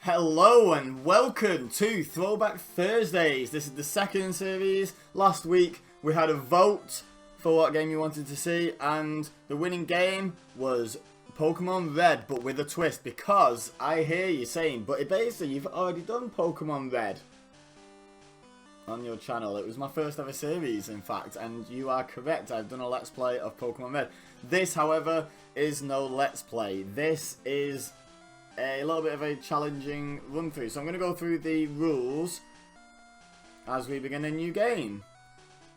Hello and welcome to Throwback Thursdays. This is the second series. Last week we had a vote for what game you wanted to see, and the winning game was Pokémon Red, but with a twist, because I hear you saying, but basically you've already done Pokémon Red on your channel. It was my first ever series, in fact, and you are correct. I've done a Let's Play of Pokémon Red. This, however, is no Let's Play. This is a little bit of a challenging run through. So I'm going to go through the rules as we begin a new game.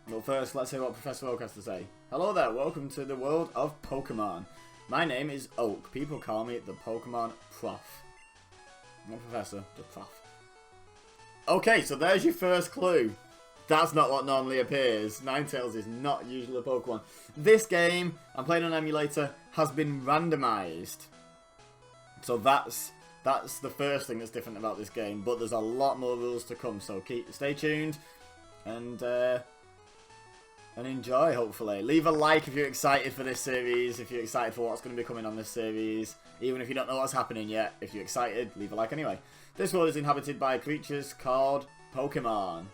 Well, first, let's hear what Professor Oak has to say. Hello there, welcome to the world of Pokemon. My name is Oak. People call me the Pokemon Prof. Not Professor, just Prof. Okay, so there's your first clue. That's not what normally appears. Ninetales is not usually a Pokemon. This game, I'm playing on emulator, has been randomized. So that's the first thing that's different about this game, but there's a lot more rules to come, so stay tuned and enjoy, hopefully. Leave a like if you're excited for this series, if you're excited for what's going to be coming on this series. Even if you don't know what's happening yet, if you're excited, leave a like anyway. This world is inhabited by creatures called Pokemon.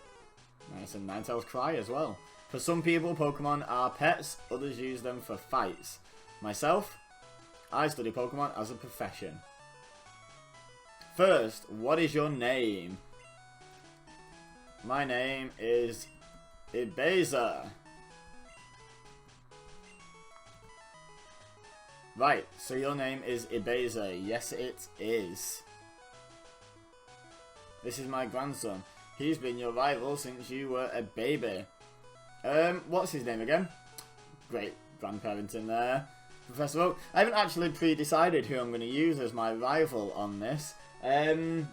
Nice, and Ninetales cry as well. For some people, Pokemon are pets, others use them for fights. Myself, I study Pokemon as a profession. First, what is your name? My name is Ibiza. Right, so your name is Ibiza. Yes, it is. This is my grandson. He's been your rival since you were a baby. What's his name again? Great grandparent in there. Professor Oak. I haven't actually pre-decided who I'm going to use as my rival on this. I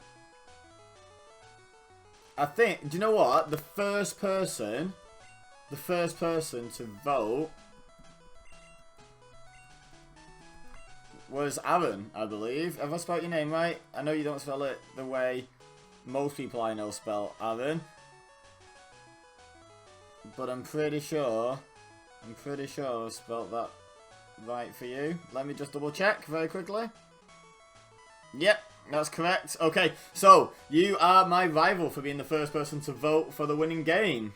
think, do you know what? The first person to vote was Aaron, I believe. Have I spelled your name right? I know you don't spell it the way most people I know spell Aaron, but I'm pretty sure I spelled that right for you. Let me just double check very quickly. Yep, that's correct. Okay, so you are my rival for being the first person to vote for the winning game.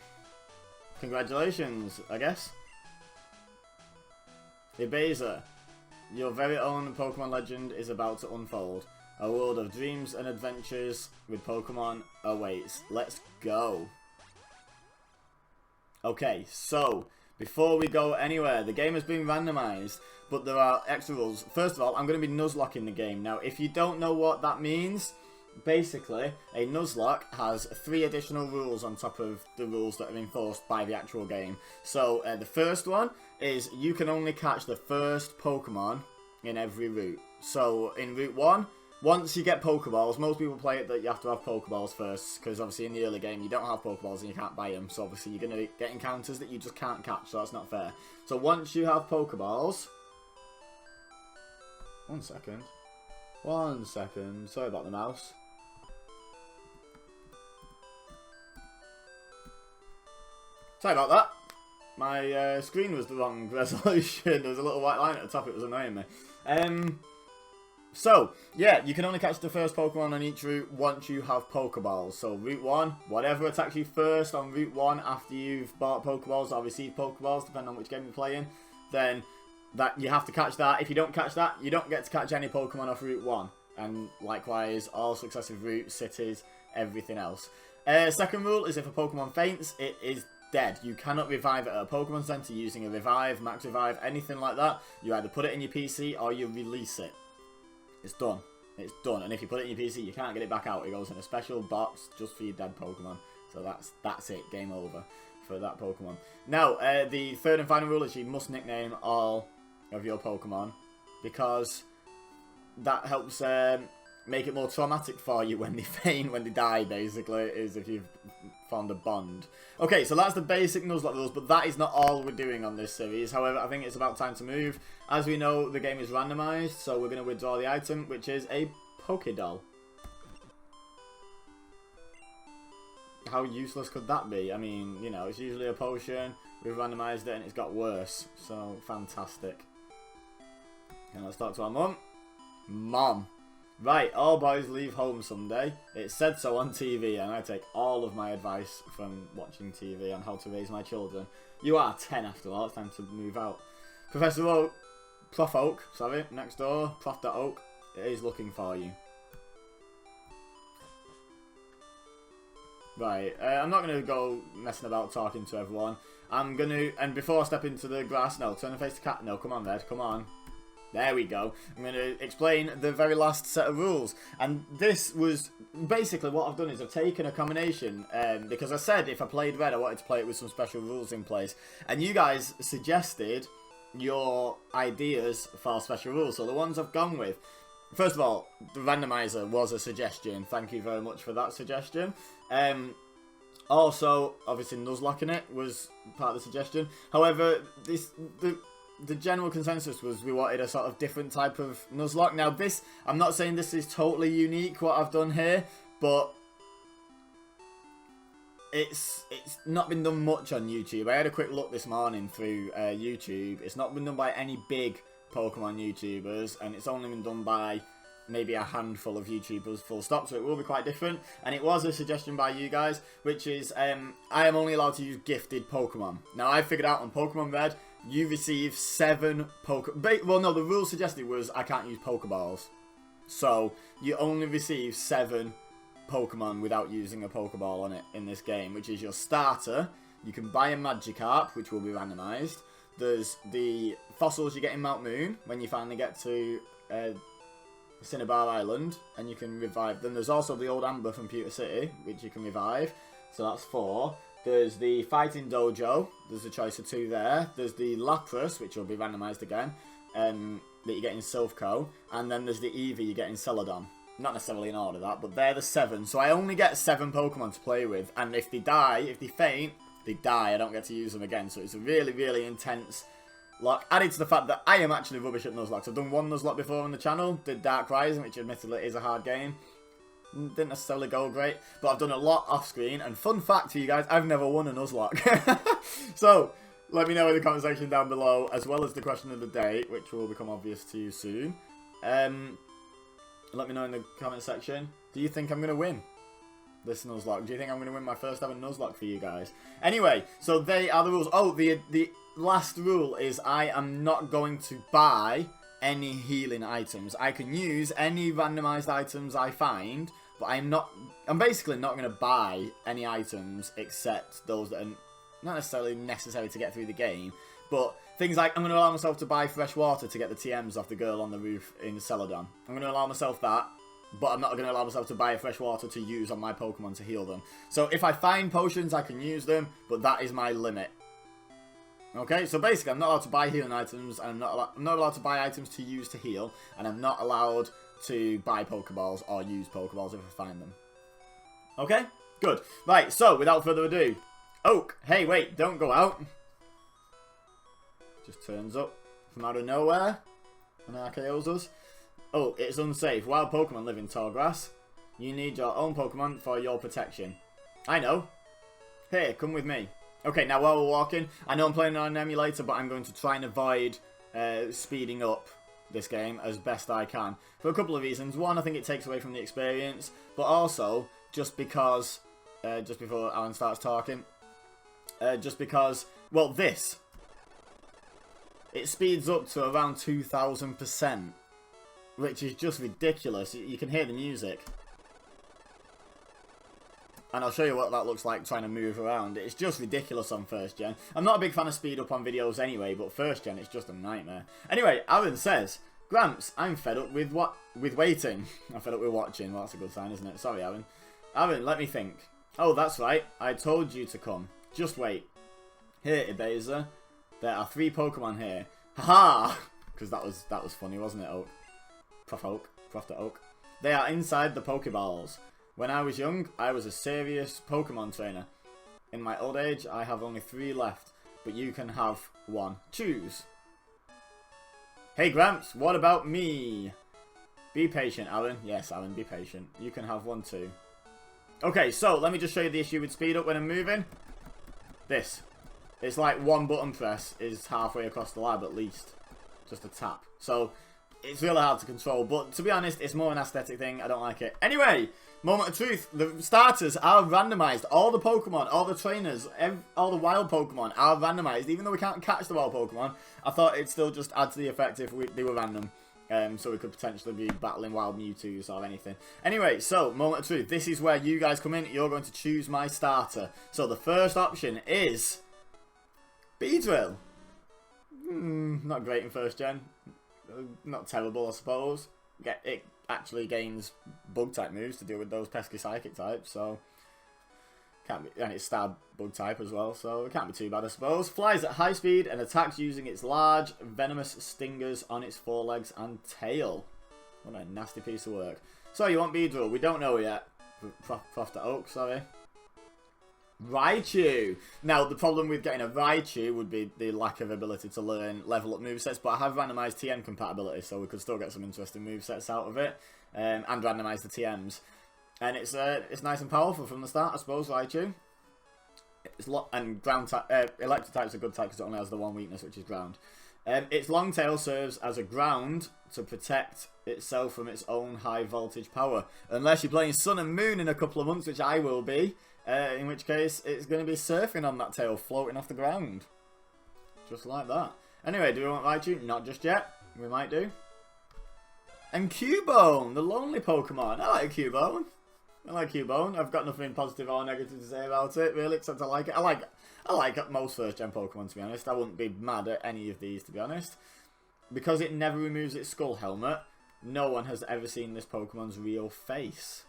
Congratulations, I guess. Ibiza, your very own Pokemon legend is about to unfold. A world of dreams and adventures with Pokemon awaits. Let's go. Okay, so before we go anywhere, the game has been randomized, but there are extra rules. First of all, I'm going to be Nuzlocking the game. Now, if you don't know what that means, basically, a Nuzlocke has 3 additional rules on top of the rules that are enforced by the actual game. So, the first one is you can only catch the first Pokemon in every route. So, in Route 1, once you get Pokeballs, most people play it that you have to have Pokeballs first, because obviously in the early game you don't have Pokeballs and you can't buy them, so obviously you're going to get encounters that you just can't catch, so that's not fair. So once you have Pokeballs... One second, sorry about the mouse. Sorry about that. My screen was the wrong resolution, there was a little white line at the top, it was annoying me. So, yeah, you can only catch the first Pokemon on each route once you have Pokeballs. So, Route 1, whatever attacks you first on Route 1 after you've bought Pokeballs or received Pokeballs, depending on which game you're playing, then that you have to catch that. If you don't catch that, you don't get to catch any Pokemon off Route 1. And likewise, all successive routes, cities, everything else. Second rule is if a Pokemon faints, it is dead. You cannot revive it at a Pokemon Center using a revive, max revive, anything like that. You either put it in your PC or you release it. It's done. It's done. And if you put it in your PC, you can't get it back out. It goes in a special box just for your dead Pokemon. So that's it. Game over for that Pokemon. Now, the third and final rule is you must nickname all of your Pokemon, because that helps make it more traumatic for you when they faint, when they die, basically, is if you've formed a bond. Okay, so that's the basic Nuzlocke rules, but that is not all we're doing on this series. However, I think it's about time to move. As we know, the game is randomized, so we're going to withdraw the item, which is a Pokédoll. How useless could that be? I mean, you know, it's usually a potion. We've randomized it and it's got worse. So, fantastic. And let's talk to our mum. Mom, Right, all boys leave home someday. It said so on TV, and I take all of my advice from watching TV on how to raise my children. You are 10 after all, it's time to move out. Professor Oak, Prof Oak, sorry, next door, Prof.Oak, is looking for you. Right, I'm not going to go messing about talking to everyone. I'm going to, and before I step into the grass, no, turn and face the cat, no, come on Red, come on. There we go. I'm going to explain the very last set of rules. And this was basically what I've done is I've taken a combination. Because I said if I played Red, I wanted to play it with some special rules in place. And you guys suggested your ideas for special rules. So the ones I've gone with. First of all, the randomizer was a suggestion. Thank you very much for that suggestion. Also, obviously Nuzlocke in it was part of the suggestion. However, the general consensus was we wanted a sort of different type of Nuzlocke. Now this, I'm not saying this is totally unique what I've done here, but it's not been done much on YouTube. I had a quick look this morning through YouTube. It's not been done by any big Pokemon YouTubers, and it's only been done by maybe a handful of YouTubers full stop, so it will be quite different. And it was a suggestion by you guys, which is I am only allowed to use gifted Pokemon. Now I figured out on Pokemon Red, you receive 7 well no, the rule suggested was I can't use Pokeballs. So you only receive 7 Pokemon without using a Pokeball on it in this game, which is your starter. You can buy a Magikarp, which will be randomized. There's the fossils you get in Mount Moon when you finally get to Cinnabar Island, and you can revive them. There's also the old Amber from Pewter City, which you can revive. So that's 4. There's the Fighting Dojo. There's a choice of 2 there. There's the Lapras, which will be randomized again, that you get in Silphco. And then there's the Eevee you get in Celadon. Not necessarily in order that, but they're the 7. So I only get 7 Pokemon to play with. And if they die, if they faint, they die. I don't get to use them again. So it's a really, really intense lock. Added to the fact that I am actually rubbish at Nuzlocke. I've done one Nuzlocke before on the channel. Did Dark Rising, which admittedly is a hard game. Didn't necessarily go great, but I've done a lot off screen. And fun fact to you guys, I've never won a Nuzlocke. So let me know in the comment section down below, as well as the question of the day, which will become obvious to you soon. Let me know in the comment section, do you think I'm going to win this Nuzlocke? Do you think I'm going to win my first ever Nuzlocke for you guys? Anyway, so they are the rules. Oh, the last rule is I am not going to buy any healing items. I can use any randomized items I find, but I'm basically not going to buy any items except those that are not necessarily necessary to get through the game, but things like I'm going to allow myself to buy fresh water to get the TMs off the girl on the roof in Celadon. I'm going to allow myself that, but I'm not going to allow myself to buy fresh water to use on my Pokemon to heal them. So if I find potions, I can use them, but that is my limit. Okay, so basically I'm not allowed to buy healing items, and I'm not allowed to buy items to use to heal, and I'm not allowed to buy Pokeballs or use Pokeballs if I find them. Okay, good. Right, so without further ado, Oak, hey wait, don't go out. Just turns up from out of nowhere and RKOs us. Oh, it's unsafe. Wild Pokemon live in tall grass. You need your own Pokemon for your protection. I know. Here, come with me. Okay, now while we're walking, I know I'm playing on an emulator, but I'm going to try and avoid speeding up this game as best I can. For a couple of reasons. One, I think it takes away from the experience, but also, just because, just before Alan starts talking, just because, well, this, it speeds up to around 2000%, which is just ridiculous. You can hear the music. And I'll show you what that looks like trying to move around. It's just ridiculous on first gen. I'm not a big fan of speed up on videos anyway, but first gen it's just a nightmare. Anyway, Aaron says, Gramps, I'm fed up with waiting. I'm fed up with watching. Well, that's a good sign, isn't it? Sorry, Aaron. Aaron, let me think. Oh, that's right. I told you to come. Just wait. Here, Ibeza. There are 3 Pokemon here. Haha! Because that was funny, wasn't it, Oak? Prof.Oak. They are inside the Pokeballs. When I was young, I was a serious Pokemon trainer. In my old age, I have only 3 left, but you can have 1. Choose. Hey Gramps, what about me? Be patient, Alan. Yes, Alan, be patient. You can have 1 too. Okay, so let me just show you the issue with speed up when I'm moving. This. It's like 1 button press is halfway across the lab at least. Just a tap. So it's really hard to control. But to be honest, it's more an aesthetic thing. I don't like it. Anyway, moment of truth. The starters are randomized. All the Pokemon, all the trainers, all the wild Pokemon are randomized. Even though we can't catch the wild Pokemon, I thought it'd still just add to the effect if they were random. So we could potentially be battling wild Mewtwo's or anything. Anyway, so, moment of truth. This is where you guys come in. You're going to choose my starter. So the first option is Beedrill. Not great in first gen. Not terrible, I suppose. It actually gains bug type moves to deal with those pesky psychic types, so can't be, and it's stab bug type as well, so it can't be too bad, I suppose. Flies at high speed and attacks using its large venomous stingers on its forelegs and tail. What a nasty piece of work. So you want Beedrill? We don't know yet. Prof Oak, sorry. Raichu. Now, the problem with getting a Raichu would be the lack of ability to learn level up movesets, but I have randomized TM compatibility, so we could still get some interesting movesets out of it, and randomize the TMs. And it's nice and powerful from the start, I suppose, Raichu. And ground electric type's a good type because it only has the one weakness, which is ground. Its long tail serves as a ground to protect itself from its own high voltage power. Unless you're playing Sun and Moon in a couple of months, which I will be. In which case, it's going to be surfing on that tail, floating off the ground. Just like that. Anyway, do we want Raichu? Not just yet. We might do. And Cubone, the lonely Pokemon. I like Cubone. I've got nothing positive or negative to say about it, really, except I like it. I like most first-gen Pokemon, to be honest. I wouldn't be mad at any of these, to be honest. Because it never removes its skull helmet, no one has ever seen this Pokemon's real face.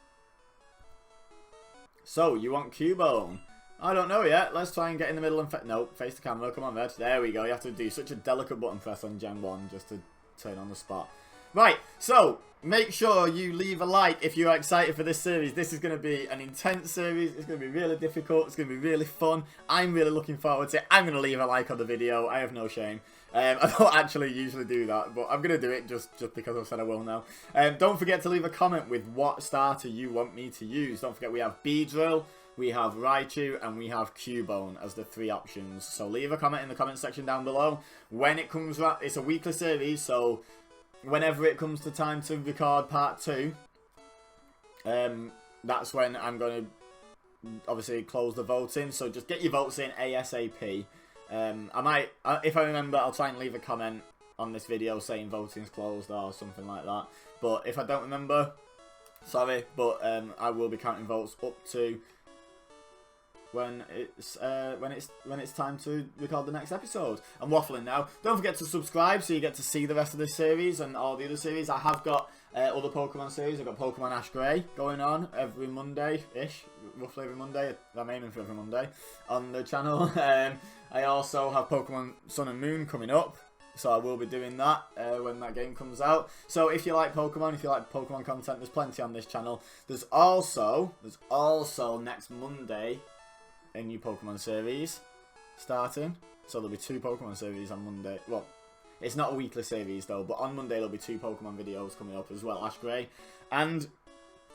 So, you want Cubone? I don't know yet. Let's try and get in the middle and... Nope, face the camera. Come on, Red. There we go. You have to do such a delicate button press on Gen 1 just to turn on the spot. Right, so, make sure you leave a like if you are excited for this series. This is going to be an intense series. It's going to be really difficult. It's going to be really fun. I'm really looking forward to it. I'm going to leave a like on the video. I have no shame. I don't actually usually do that, but I'm going to do it just because I've said I will now. Don't forget to leave a comment with what starter you want me to use. Don't forget we have Beedrill, we have Raichu, and we have Cubone as the 3 options. So leave a comment in the comment section down below. When it comes, it's a weekly series, so whenever it comes to time to record part 2, that's when I'm going to obviously close the voting. So just get your votes in ASAP. I might, if I remember, I'll try and leave a comment on this video saying voting's closed or something like that. But if I don't remember, sorry, but I will be counting votes up to when it's time to record the next episode. I'm waffling now. Don't forget to subscribe so you get to see the rest of this series and all the other series. I have got other Pokemon series. I've got Pokemon Ash Grey going on every Monday-ish, roughly every Monday. I'm aiming for every Monday on the channel. I also have Pokemon Sun and Moon coming up, so I will be doing that when that game comes out. So if you like Pokemon, if you like Pokemon content, there's plenty on this channel. There's also next Monday a new Pokemon series starting. So there'll be 2 Pokemon series on Monday. Well, it's not a weekly series though, but on Monday there'll be 2 Pokemon videos coming up as well. Ash Grey and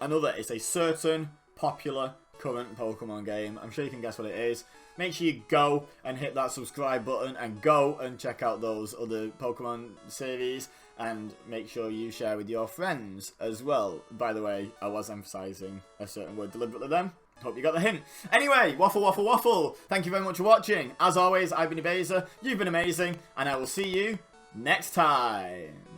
another. It's a certain popular current Pokemon game. I'm sure you can guess what it is. Make sure you go and hit that subscribe button and go and check out those other Pokemon series, and make sure you share with your friends as well. By the way, I was emphasising a certain word deliberately then. Hope you got the hint. Anyway, waffle, waffle, waffle. Thank you very much for watching. As always, I've been Ebeza, you've been amazing, and I will see you next time.